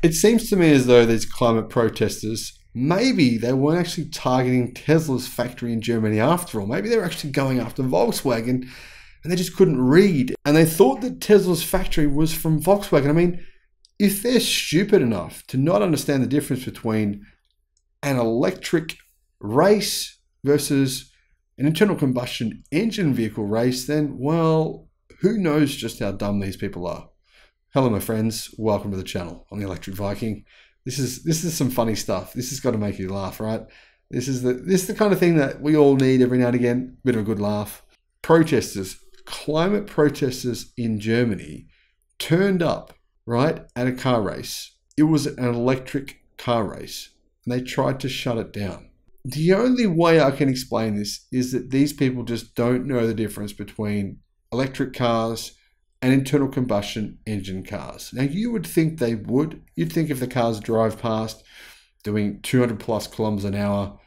It seems to me as though these climate protesters, maybe they weren't actually targeting Tesla's factory in Germany after all. Maybe they were actually going after Volkswagen and they just couldn't read. And they thought that Tesla's factory was from Volkswagen. I mean, if they're stupid enough to not understand the difference between an electric race versus an internal combustion engine vehicle race, then, well, who knows just how dumb these people are. Hello, my friends. Welcome to the channel. I'm the Electric Viking. This is some funny stuff. This has got to make you laugh, right? This is the kind of thing that we all need every now and again. Bit of a good laugh. Protesters, climate protesters in Germany turned up, right, at a car race. It was an electric car race, and they tried to shut it down. The only way I can explain this is that these people just don't know the difference between electric cars and internal combustion engine cars. Now, you would think they would. You'd think if the cars drive past doing 200 plus kilometers an hour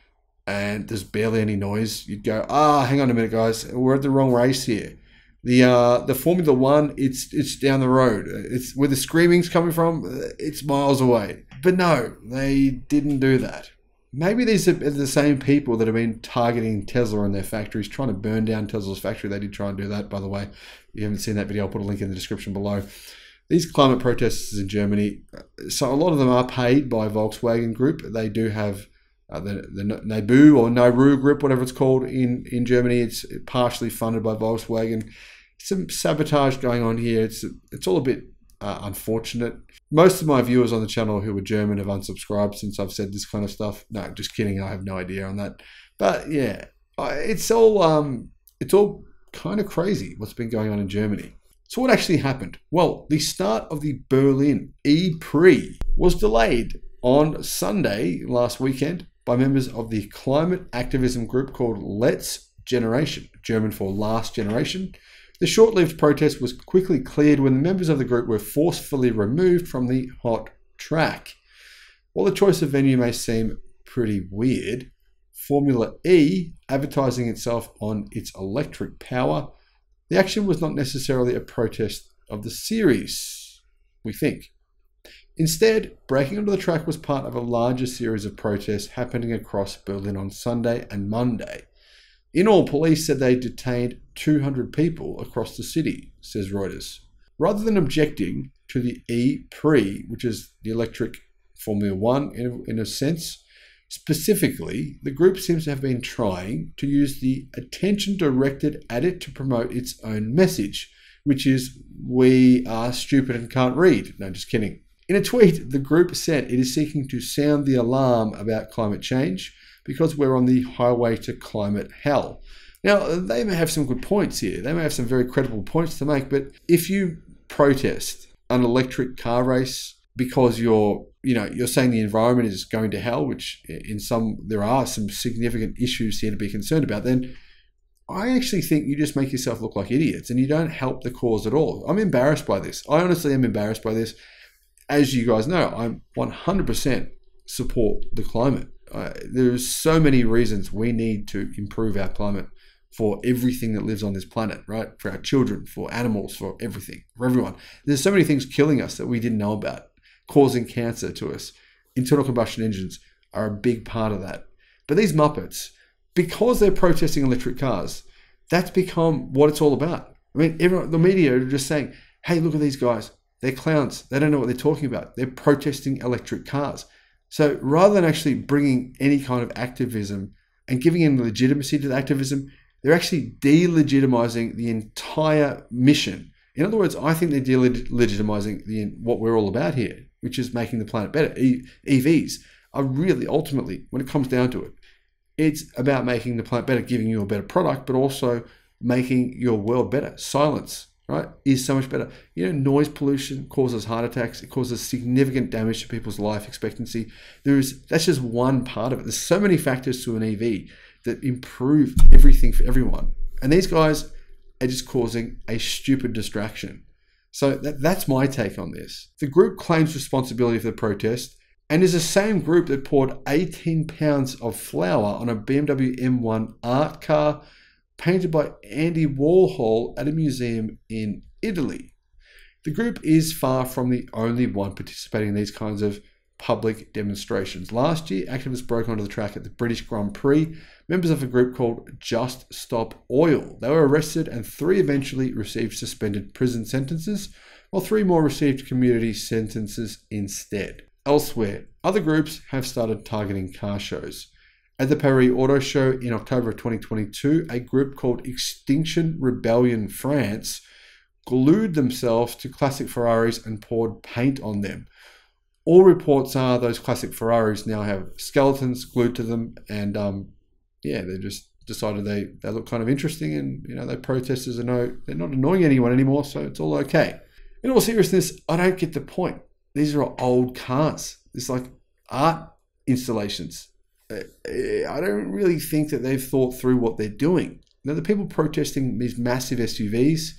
and there's barely any noise, you'd go, hang on a minute, guys. We're at the wrong race here. The Formula One, it's down the road. It's where the screaming's coming from. It's miles away. But no, they didn't do that. Maybe these are the same people that have been targeting Tesla and their factories, trying to burn down Tesla's factory. They did try and do that, by the way. If you haven't seen that video, I'll put a link in the description below. These climate protesters in Germany, so a lot of them are paid by Volkswagen Group. They do have the NIBU or NIRU Group, whatever it's called in Germany. It's partially funded by Volkswagen. Some sabotage going on here. It's all a bit unfortunate. Most of my viewers on the channel who are German have unsubscribed since I've said this kind of stuff. No, just kidding. I have no idea on that. But yeah, it's all kind of crazy what's been going on in Germany. So what actually happened? Well, the start of the Berlin E-Prix was delayed on Sunday last weekend by members of the climate activism group called Let's Generation, German for Last Generation. The short-lived protest was quickly cleared when the members of the group were forcefully removed from the hot track. While the choice of venue may seem pretty weird, Formula E advertising itself on its electric power, the action was not necessarily a protest of the series, we think. Instead, breaking onto the track was part of a larger series of protests happening across Berlin on Sunday and Monday. In all, police said they detained 200 people across the city, says Reuters. Rather than objecting to the E-Prix, which is the electric Formula One in a sense, specifically, the group seems to have been trying to use the attention directed at it to promote its own message, which is, we are stupid and can't read. No, just kidding. In a tweet, the group said it is seeking to sound the alarm about climate change because we're on the highway to climate hell. Now, they may have some good points here. They may have some very credible points to make, but if you protest an electric car race because you're saying the environment is going to hell, which there are some significant issues here to be concerned about, then I actually think you just make yourself look like idiots and you don't help the cause at all. I'm embarrassed by this. I honestly am embarrassed by this. As you guys know, I'm 100% support the climate. There's so many reasons we need to improve our climate for everything that lives on this planet, right? For our children, for animals, for everything, for everyone. There's so many things killing us that we didn't know about, causing cancer to us. Internal combustion engines are a big part of that. But these Muppets, because they're protesting electric cars, that's become what it's all about. I mean, the media are just saying, hey, look at these guys. They're clowns. They don't know what they're talking about. They're protesting electric cars. So rather than actually bringing any kind of activism and giving them legitimacy to the activism, they're actually delegitimizing the entire mission. In other words, I think they're delegitimizing what we're all about here, which is making the planet better. EVs are really, ultimately, when it comes down to it, it's about making the planet better, giving you a better product, but also making your world better. Silence, right, is so much better. Noise pollution causes heart attacks. It causes significant damage to people's life expectancy. That's just one part of it. There's so many factors to an EV that improve everything for everyone. And these guys are just causing a stupid distraction. So that's my take on this. The group claims responsibility for the protest and is the same group that poured 18 pounds of flour on a BMW M1 art car painted by Andy Warhol at a museum in Italy. The group is far from the only one participating in these kinds of public demonstrations. Last year, activists broke onto the track at the British Grand Prix, members of a group called Just Stop Oil. They were arrested and 3 eventually received suspended prison sentences, while 3 more received community sentences instead. Elsewhere, other groups have started targeting car shows. At the Paris Auto Show in October of 2022, a group called Extinction Rebellion France glued themselves to classic Ferraris and poured paint on them. All reports are those classic Ferraris now have skeletons glued to them, and they just decided they look kind of interesting, and the protesters they're not annoying anyone anymore, so it's all okay. In all seriousness, I don't get the point. These are old cars. It's like art installations. I don't really think that they've thought through what they're doing. Now, the people protesting these massive SUVs,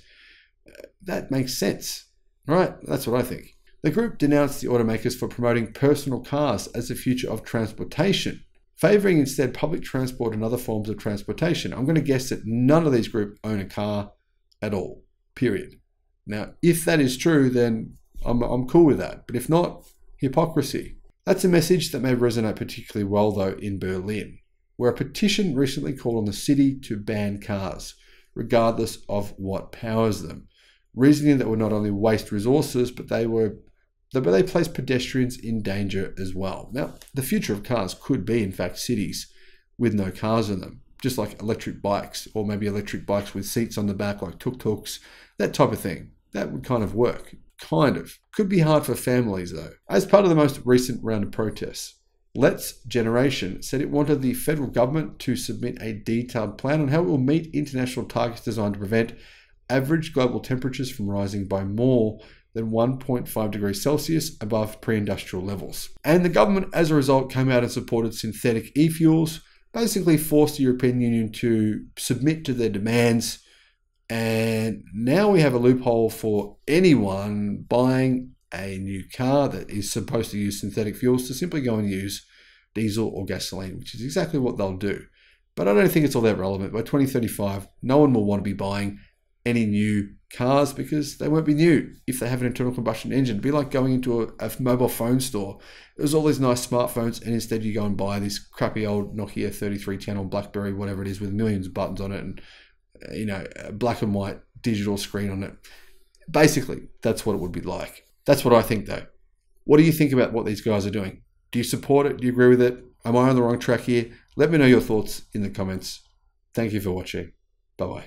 that makes sense, right? That's what I think. The group denounced the automakers for promoting personal cars as the future of transportation, favouring instead public transport and other forms of transportation. I'm going to guess that none of these groups own a car at all, period. Now, if that is true, then I'm cool with that. But if not, hypocrisy. That's a message that may resonate particularly well, though, in Berlin, where a petition recently called on the city to ban cars, regardless of what powers them, reasoning that would not only waste resources, but they place pedestrians in danger as well. Now, the future of cars could be, in fact, cities with no cars in them, just like electric bikes, or maybe electric bikes with seats on the back like tuk-tuks, that type of thing. That would kind of work. Kind of. Could be hard for families, though. As part of the most recent round of protests, Let's Generation said it wanted the federal government to submit a detailed plan on how it will meet international targets designed to prevent average global temperatures from rising by more than 1.5 degrees Celsius above pre-industrial levels. And the government, as a result, came out and supported synthetic e-fuels, basically forced the European Union to submit to their demands. And now we have a loophole for anyone buying a new car that is supposed to use synthetic fuels to simply go and use diesel or gasoline, which is exactly what they'll do. But I don't think it's all that relevant. By 2035, no one will want to be buying any new cars because they won't be new if they have an internal combustion engine. It'd be like going into a mobile phone store. There's all these nice smartphones, and instead you go and buy this crappy old Nokia 3310 or BlackBerry, whatever it is, with millions of buttons on it and a black and white digital screen on it. Basically, that's what it would be like. That's what I think, though. What do you think about what these guys are doing? Do you support it? Do you agree with it? Am I on the wrong track here? Let me know your thoughts in the comments. Thank you for watching. Bye-bye.